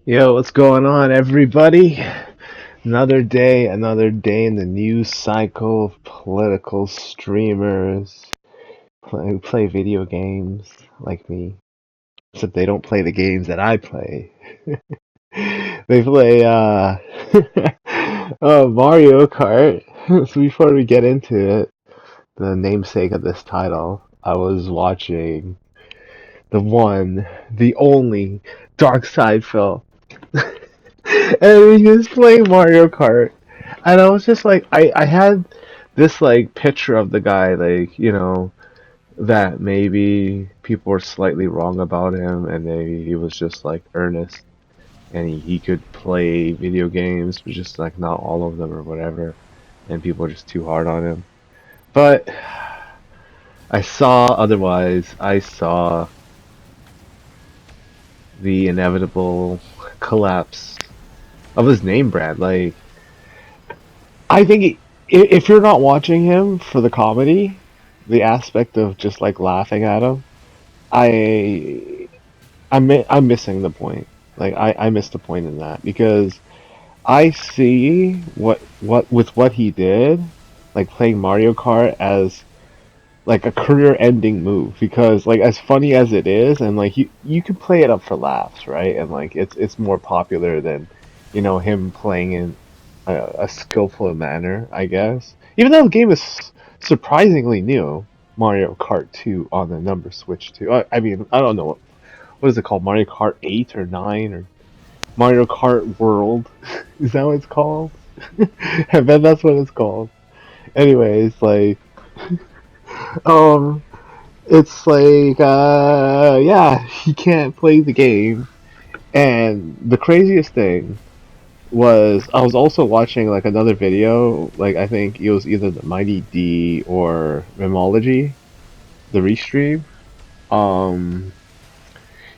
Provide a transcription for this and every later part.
Yo, what's going on, everybody? Another day in the news cycle of political streamers who play video games like me. Except they don't play the games that I play. They play Mario Kart. So before we get into it, the namesake of this title, I was watching the one, the only Dark Side Phil. And he was playing Mario Kart, and I was just like, I had this like picture of the guy, like that maybe people were slightly wrong about him, and maybe he was just like earnest, and he could play video games, but just like not all of them or whatever, and people are just too hard on him. But I saw otherwise. I saw the inevitable collapse of his name brand. Like I think if you're not watching him for the comedy, the aspect of just like laughing at him, I I'm missing the point. Like I missed the point in that because I see what with what he did, like playing Mario Kart as like a career-ending move because like as funny as it is and like you can play it up for laughs, right? And like it's more popular than him playing in a skillful manner, I guess. Even though the game is surprisingly new, Mario Kart 2 on the number Switch 2. I mean, I don't know what is it called, Mario Kart 8 or 9 or Mario Kart World. Is that what it's called? I bet that's what it's called. Anyways, like um it's like yeah, he can't play the game. And the craziest thing was I was also watching like another video, like I think it was either the Mighty D or Memology, the restream. Um,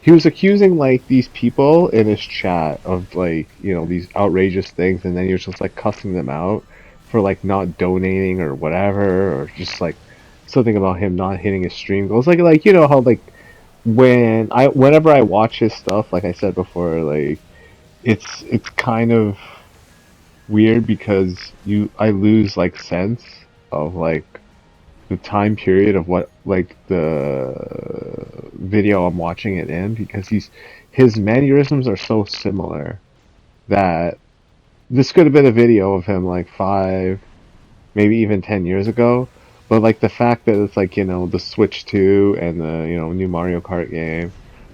he was accusing like these people in his chat of like these outrageous things, and then he was just like cussing them out for like not donating or whatever, or just like something about him not hitting his stream goals. Like how like whenever I watch his stuff, like I said before, like it's kind of weird because you I lose like sense of like the time period of what like the video I'm watching it in because his mannerisms are so similar that this could have been a video of him like 5 maybe even 10 years ago, but like the fact that it's like the Switch 2 and the new Mario Kart game,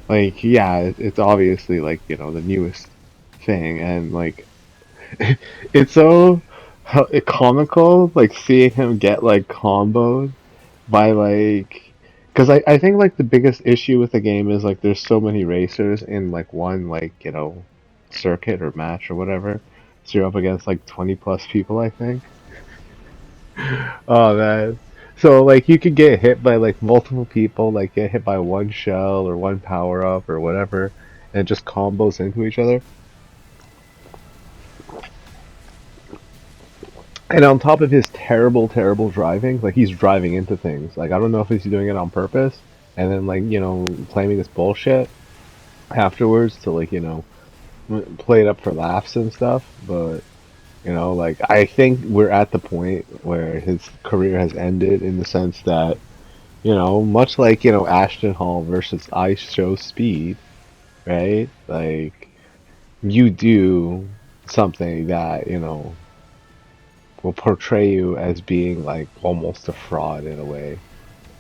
like yeah, it's obviously like the newest thing, and like it's so comical, like seeing him get like comboed by like, because I think like the biggest issue with the game is like there's so many racers in like one like circuit or match or whatever, so you're up against like 20 plus people, I think. Oh man. So like you could get hit by like multiple people, like get hit by one shell or one power up or whatever, and it just combos into each other. And on top of his terrible, terrible driving, like he's driving into things. Like I don't know if he's doing it on purpose, and then like claiming this bullshit afterwards to like play it up for laughs and stuff. But like I think we're at the point where his career has ended in the sense that much like Ashton Hall versus Ice Show Speed, right? Like you do something that will portray you as being like almost a fraud in a way.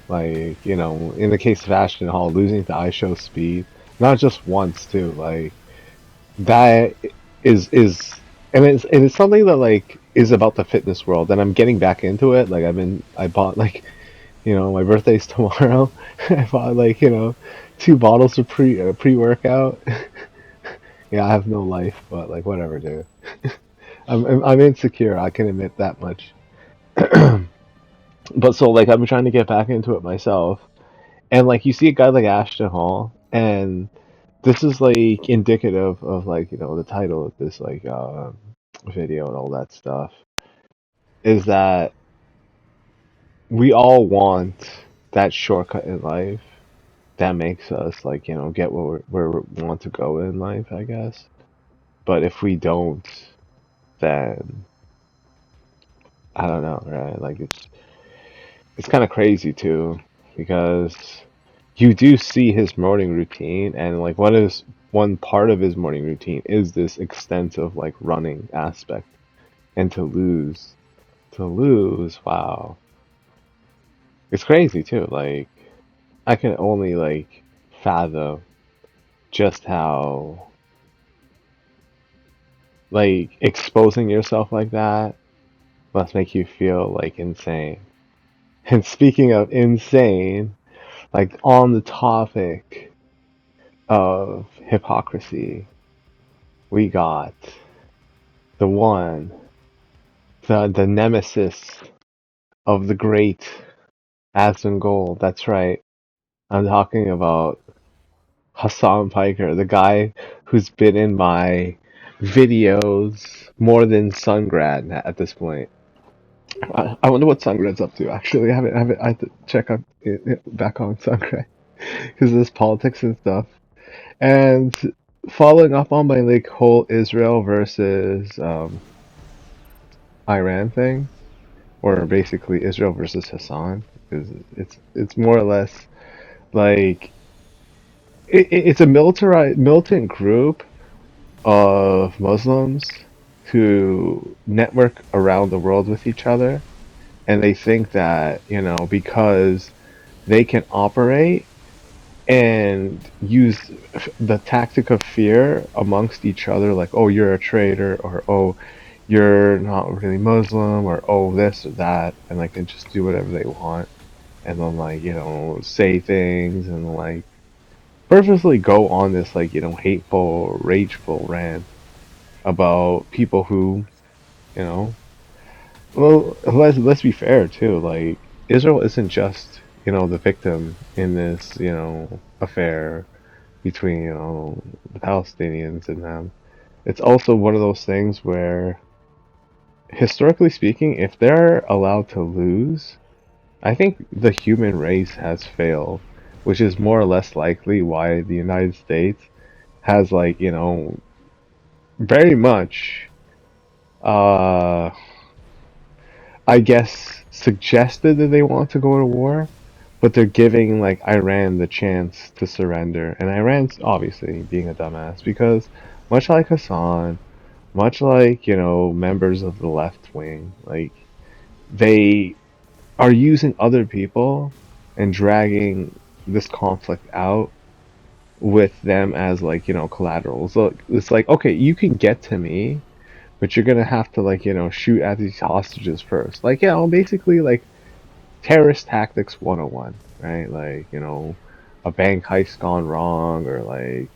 Like, in the case of Ashton Hall losing to ISHO Speed, not just once too, like that is and it's something that like is about the fitness world, and I'm getting back into it. Like I bought like my birthday's tomorrow. I bought like 2 bottles of pre-workout. Yeah, I have no life, but like whatever, dude. I'm insecure. I can admit that much. But so like I'm trying to get back into it myself, and like you see a guy like Ashton Hall, and this is like indicative of like the title of this like video and all that stuff, is that we all want that shortcut in life that makes us like get where we want to go in life, I guess. But if we don't, then I don't know, right? Like it's kind of crazy too, because you do see his morning routine, and like one part of his morning routine is this extensive like running aspect, and to lose, wow, it's crazy too. Like I can only like fathom just how like exposing yourself like that must make you feel like insane. And speaking of insane, like on the topic of hypocrisy, we got the one, the nemesis of the great Aspen Gold. That's right. I'm talking about Hassan Piker, the guy who's been in my videos more than Sungrad at this point. I wonder what Sungrad's up to. Actually, I have to check on back on Sungrad because there's politics and stuff. And following up on my like whole Israel versus Iran thing, or basically Israel versus Hassan, because it's more or less like it's a militant group of Muslims who network around the world with each other, and they think that because they can operate and use the tactic of fear amongst each other, like, oh, you're a traitor, or oh, you're not really Muslim, or oh, this or that, and like, and just do whatever they want, and then like, say things, and like, purposely go on this like, hateful, rageful rant about people who, you know, well, let's be fair too. Like, Israel isn't just, the victim in this, affair between, the Palestinians and them. It's also one of those things where, historically speaking, if they're allowed to lose, I think the human race has failed, which is more or less likely why the United States has, like, very much, uh, I guess, suggested that they want to go to war, but they're giving, like, Iran the chance to surrender. And Iran's obviously being a dumbass because, much like Hassan, much like, members of the left wing, like, they are using other people and dragging this conflict out with them as, like, collateral. So it's like, okay, you can get to me, but you're gonna have to, like, shoot at these hostages first. Like, basically, like, terrorist tactics 101, right? Like, a bank heist gone wrong, or like,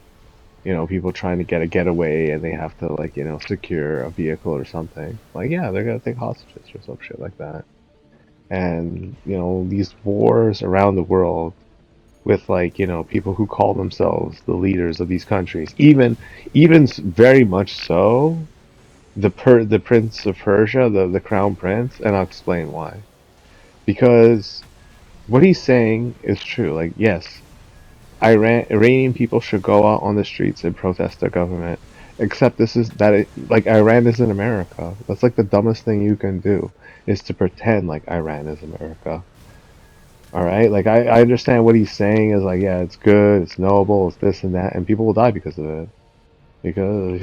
people trying to get a getaway and they have to, like, secure a vehicle or something. Like, yeah, they're gonna take hostages or some shit like that. And, these wars around the world with, like, people who call themselves the leaders of these countries, even very much so, the Prince of Persia, the Crown Prince, and I'll explain why. Because what he's saying is true. Like, yes, Iranian people should go out on the streets and protest their government. Except like, Iran isn't America. That's like the dumbest thing you can do, is to pretend like Iran is America. All right, like, I understand what he's saying is like, yeah, it's good, it's noble, it's this and that, and people will die because of it. Because,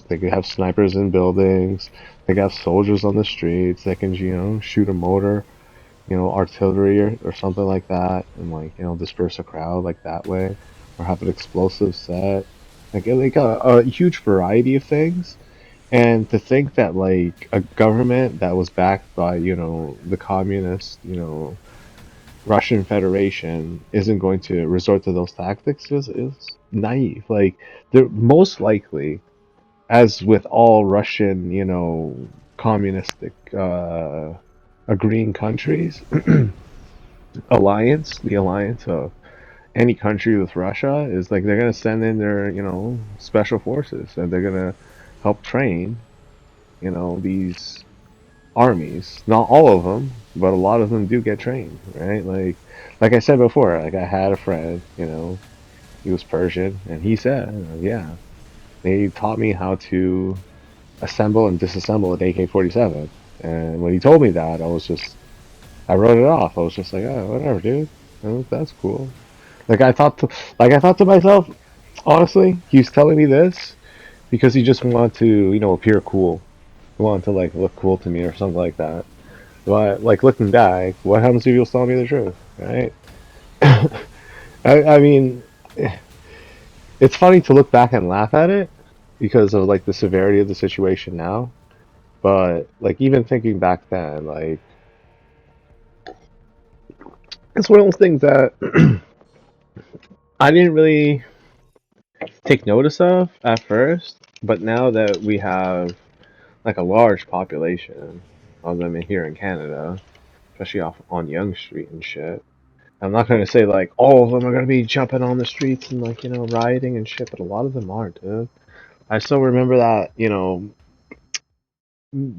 they can have snipers in buildings, they can have soldiers on the streets, they can, shoot a mortar, artillery, or something like that, and like, disperse a crowd like that way, or have an explosive set, like a huge variety of things. And to think that, like, a government that was backed by, the communist, Russian Federation isn't going to resort to those tactics is naive. Like, they're most likely, as with all Russian, communistic, agreeing countries, the alliance of any country with Russia is like, they're gonna send in their, special forces, and they're gonna help train, these armies. Not all of them, but a lot of them do get trained, right? Like I said before, like, I had a friend, he was Persian, and he said, yeah, They taught me how to assemble and disassemble an AK-47. And when he told me that, I wrote it off. I was just like, oh, whatever, dude. Oh, that's cool. I thought to myself, honestly, he's telling me this because he just wanted to, appear cool. He wanted to like look cool to me or something like that. But like looking back, what happens if he was telling me the truth, right? I mean, it's funny to look back and laugh at it because of like the severity of the situation now. But like even thinking back then, like it's one of those things that I didn't really take notice of at first, but now that we have like a large population of them in here in Canada, especially off on Yonge Street and shit. I'm not going to say like all of them are going to be jumping on the streets and like rioting and shit, but a lot of them are, dude. I still remember that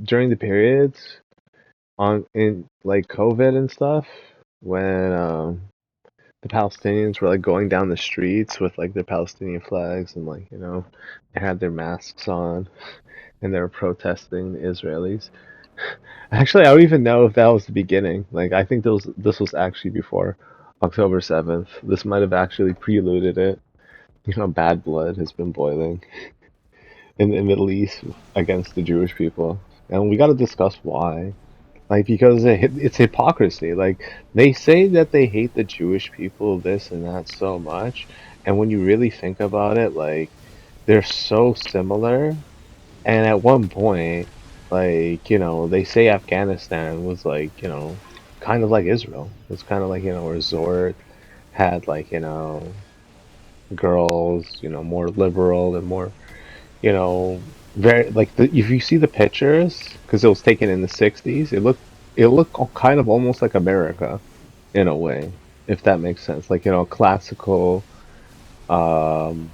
during the periods on in like COVID and stuff when the Palestinians were like going down the streets with like their Palestinian flags and like they had their masks on and they were protesting the Israelis. Actually, I don't even know if that was the beginning. Like, I think this was actually before October 7th. This might have actually preluded it. Bad blood has been boiling in the Middle East against the Jewish people, and we got to discuss why. Like, because it's hypocrisy. Like, they say that they hate the Jewish people, this and that so much, and when you really think about it, like, they're so similar. And at one point, like, they say Afghanistan was like, kind of like Israel. It's kind of like, a resort, had like, girls, more liberal and more, you know, very like if you see the pictures, because it was taken in the 60s, it looked kind of almost like America in a way, if that makes sense. Like, classical um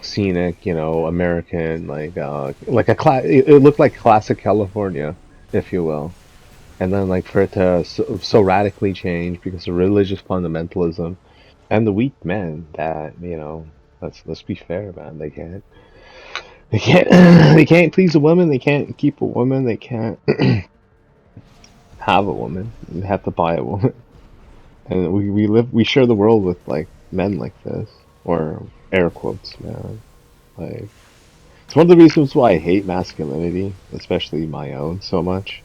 scenic, American, like it looked like classic California, if you will. And then like for it to so radically change because of religious fundamentalism and the weak men that, let's be fair, man. They can't they can't please a woman, they can't keep a woman, they can't have a woman. They have to buy a woman. And we share the world with like men like this, or air quotes, man. Like, it's one of the reasons why I hate masculinity, especially my own, so much,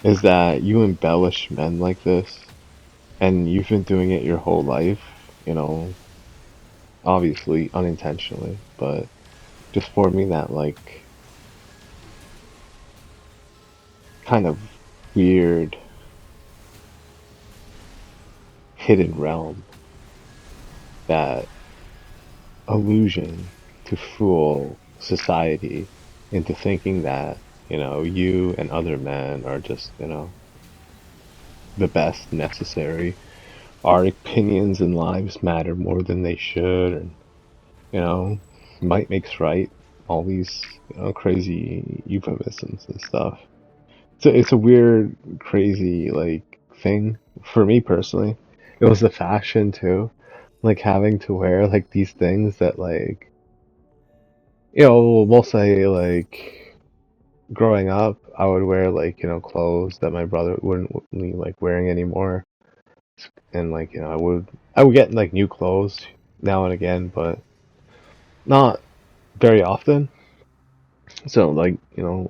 is that you embellish men like this, and you've been doing it your whole life, you know, obviously unintentionally, but just forming that, like, kind of weird, hidden realm, that illusion to fool society into thinking that, you and other men are just, the best necessary. Our opinions and lives matter more than they should, and you know, might makes right. All these crazy euphemisms and stuff. It's a weird, crazy like thing for me personally. It was the fashion too, like having to wear like these things that like we'll say like growing up, I would wear like clothes that my brother wouldn't be like wearing anymore, and like I would get like new clothes now and again, but not very often. So like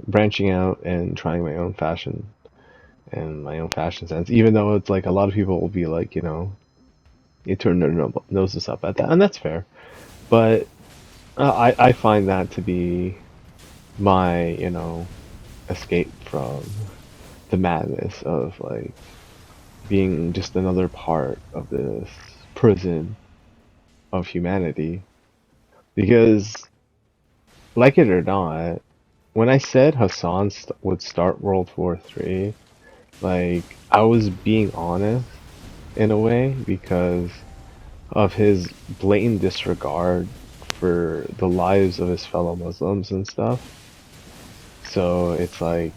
branching out and trying my own fashion and my own fashion sense, even though it's like a lot of people will be like you turn their noses up at that, and that's fair. But I find that to be my escape from the madness of like being just another part of this prison of humanity. Because, like it or not, when I said Hassan would start World War III, like, I was being honest in a way because of his blatant disregard for the lives of his fellow Muslims and stuff. So it's like,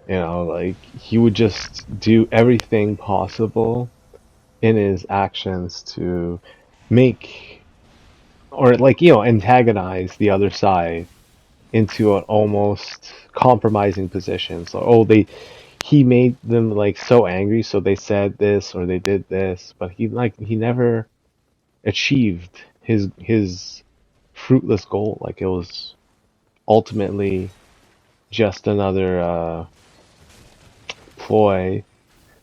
like, he would just do everything possible in his actions to make or like antagonize the other side into an almost compromising position. So he made them like so angry, so they said this or they did this, but he never achieved his fruitless goal. Like it was ultimately just another ploy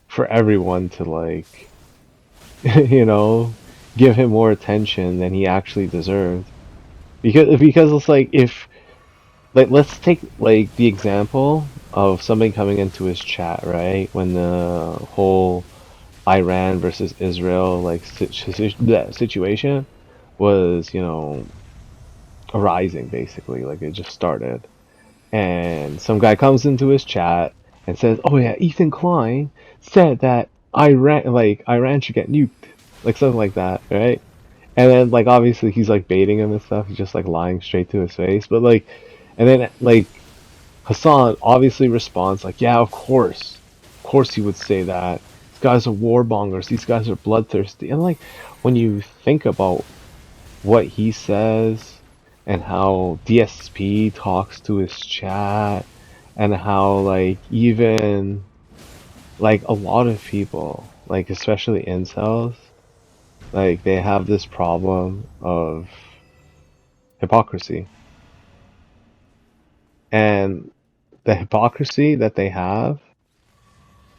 for everyone to like you know give him more attention than he actually deserved. Because it's like if like let's take like the example of somebody coming into his chat, right? When the whole Iran versus Israel like that situation was, arising basically, like it just started. And some guy comes into his chat and says, "Oh yeah, Ethan Klein said that Iran should get nuked," like something like that, right? And then like obviously he's like baiting him and stuff. He's just like lying straight to his face. But like, and then like Hassan obviously responds like, "Yeah, of course he would say that. These guys are warmongers. These guys are bloodthirsty." And like when you think about what he says and how DSP talks to his chat and how like even like a lot of people, like especially incels, like they have this problem of hypocrisy. And the hypocrisy that they have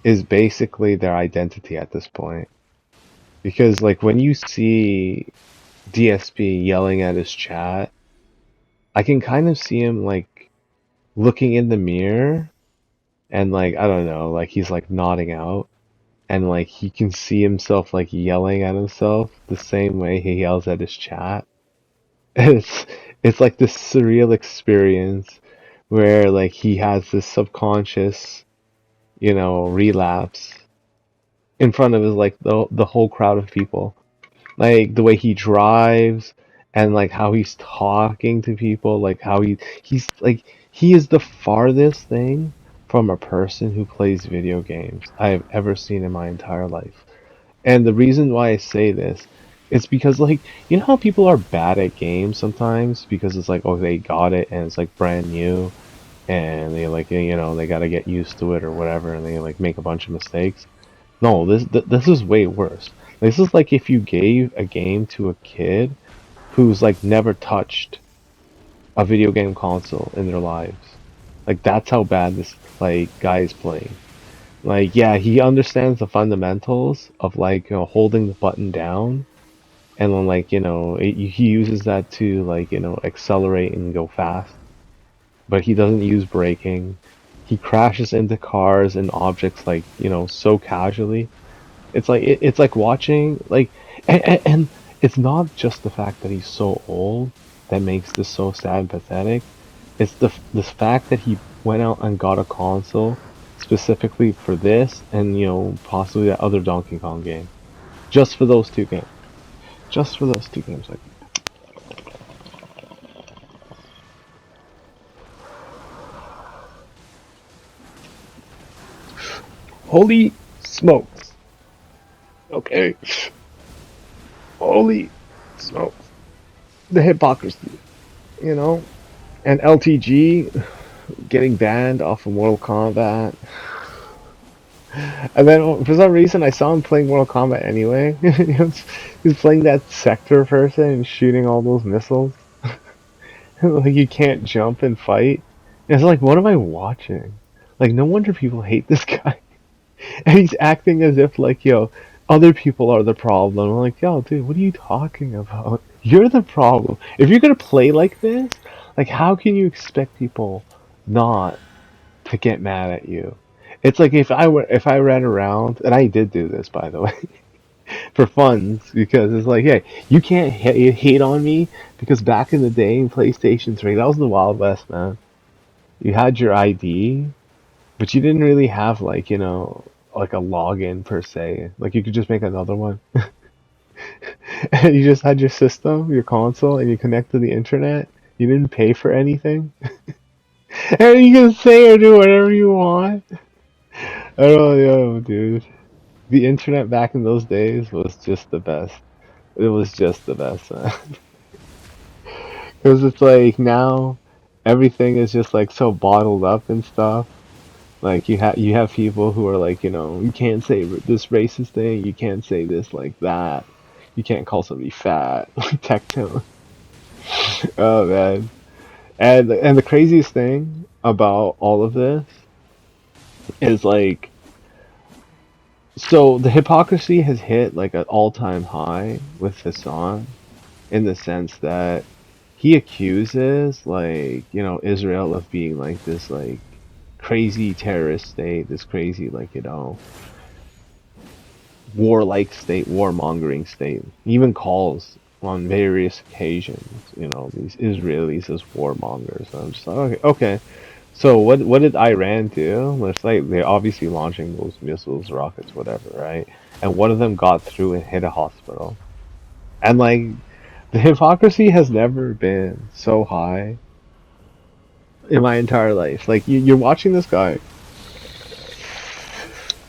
is basically their identity at this point. Because like when you see DSP yelling at his chat, I can kind of see him like looking in the mirror and like I don't know, like he's like nodding out and like he can see himself like yelling at himself the same way he yells at his chat. It's it's like this surreal experience where like he has this subconscious, relapse in front of his like the whole crowd of people. Like the way he drives and like how he's talking to people, like how he's like he is the farthest thing from a person who plays video games I have ever seen in my entire life. And the reason why I say this is because like you know how people are bad at games sometimes because it's like oh they got it and it's like brand new and they like they got to get used to it or whatever and they like make a bunch of mistakes. No, this is way worse. This is like if you gave a game to a kid who's like never touched a video game console in their lives. Like that's how bad this like guy is playing. Like yeah, he understands the fundamentals of like holding the button down and then like he uses that to like accelerate and go fast. But he doesn't use braking. He crashes into cars and objects like so casually. It's like watching and it's not just the fact that he's so old that makes this so sad and pathetic. It's the fact that he went out and got a console specifically for this and possibly that other Donkey Kong game. Just for those two games. Just for those two games. Like holy smokes. Okay. Holy smokes. The hypocrisy, you know? And LTG getting banned off of Mortal Kombat. And then for some reason I saw him playing Mortal Kombat anyway. He's playing that sector person and shooting all those missiles. Like you can't jump and fight. And it's like, what am I watching? Like no wonder people hate this guy. And he's acting as if like, other people are the problem. I'm like, yo, dude, what are you talking about? You're the problem. If you're gonna play like this, like how can you expect people not to get mad at you? It's like if I ran around and I did do this by the way for funds because it's like hey you can't hate on me because back in the day in PlayStation 3 that was the Wild West, man. You had your ID but you didn't really have like like a login per se, like you could just make another one. And you just had your system, your console, and you connect to the internet. You didn't pay for anything. And you can say or do whatever you want. I don't know, dude. The internet back in those days was just the best. It was just the best, man. Because it's like now everything is just like so bottled up and stuff. Like you have people who are like, you can't say this racist thing, you can't say this like that, you can't call somebody fat, like tectone. Oh man. And the craziest thing about all of this is like, so the hypocrisy has hit like an all-time high with Hassan, in the sense that he accuses like, Israel of being like this like crazy terrorist state, this crazy like, warlike state, warmongering state. He even calls on various occasions, these Israelis as warmongers. And I'm just like, okay, okay. So what did Iran do? It's like they're obviously launching those missiles, rockets, whatever, right? And one of them got through and hit a hospital. And like the hypocrisy has never been so high in my entire life. Like you're watching this guy.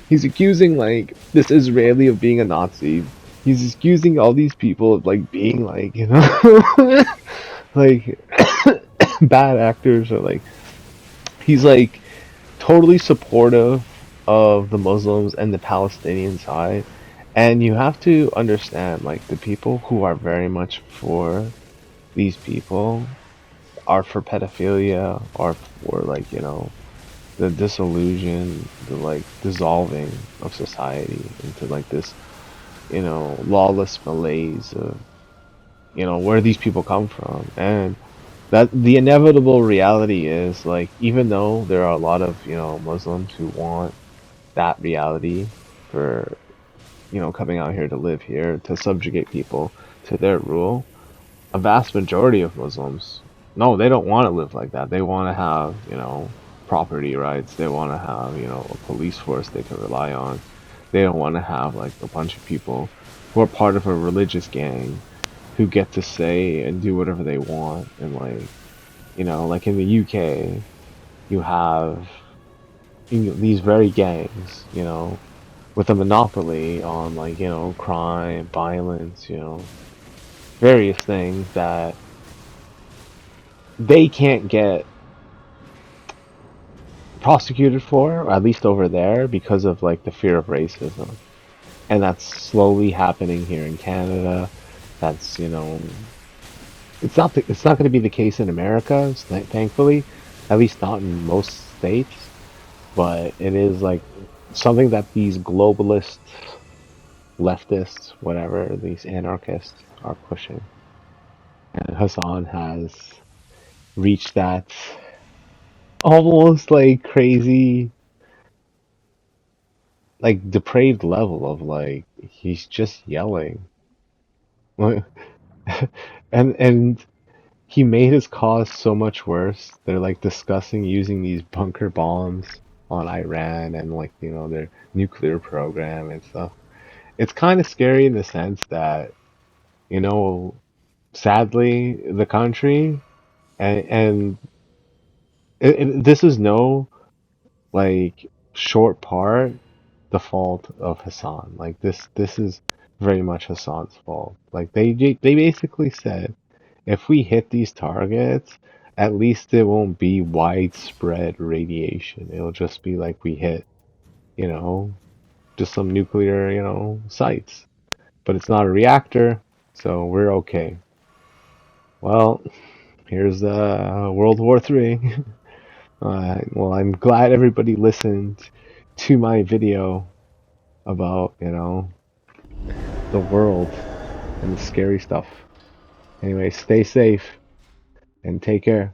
He's accusing like this Israeli of being a Nazi. He's accusing all these people of like being like, like bad actors, or like he's like totally supportive of the Muslims and the Palestinian side. And you have to understand, like, the people who are very much for these people are for pedophilia, are for, like, the disillusion, the, like, dissolving of society into, like, this, lawless malaise of, where these people come from. And that the inevitable reality is, like, even though there are a lot of, Muslims who want that reality for, coming out here to live here, to subjugate people to their rule, a vast majority of Muslims, no, they don't want to live like that. They want to have, property rights. They want to have, a police force they can rely on. They don't want to have, like, a bunch of people who are part of a religious gang who get to say and do whatever they want. And, like, like in the UK, you have these very gangs, with a monopoly on, like, crime, violence, various things that they can't get prosecuted for, or at least over there, because of like the fear of racism. And that's slowly happening here in Canada. That's, it's not going to be the case in America, thankfully, at least not in most states, but it is like something that these globalists, leftists, whatever, these anarchists are pushing. And Hassan has reached that almost like crazy, like depraved level of like he's just yelling. And he made his cause so much worse. They're like discussing using these bunker bombs on Iran and like, their nuclear program and stuff. It's kind of scary in the sense that, you know, sadly, the country, and this is no like short part the fault of Hassan. Like this is very much Hassan's fault. Like they basically said, if we hit these targets, at least it won't be widespread radiation. It'll just be like we hit, you know, just some nuclear, sites. But it's not a reactor, so we're okay. Well, here's World War III. Well, I'm glad everybody listened to my video about, the world and the scary stuff. Anyway, stay safe and take care.